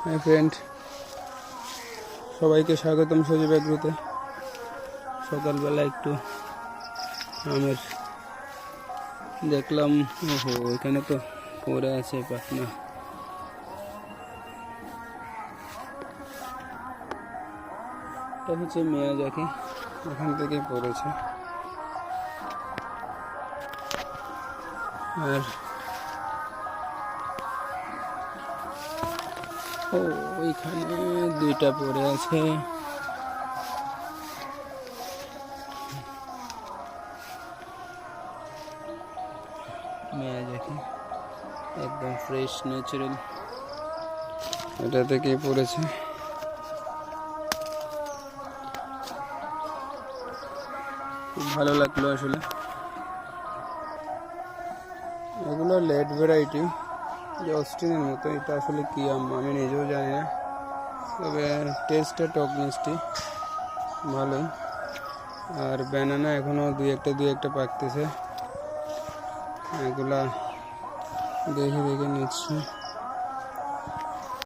Hi friend, সবাইকে স্বাগতম সজীব এগ্রোতে। সকালবেলা একটু আমের দেখলাম, ওহো এখানে তো পড়ে আছে পাখনা। এটা হচ্ছে মিয়াজাকি, এখান থেকে পড়েছে। আর ও ওইখানে দুইটা পড়ে আছে। মিয়াজাকি একদম ফ্রেশ ন্যাচারাল, এটা থেকেই পড়েছে। খুব ভালো লাগলো আসলে। এগুলো লেট ভ্যারাইটি, যে অস্টিনের মতো। এটা আসলে কি আম আমি নিজেও জানি না, তবে টেস্টটা টক মিষ্টি ভালোই। আর ব্যানানা এখনও দুই একটা পাকতেছে, এগুলা দেখে নিচ্ছি।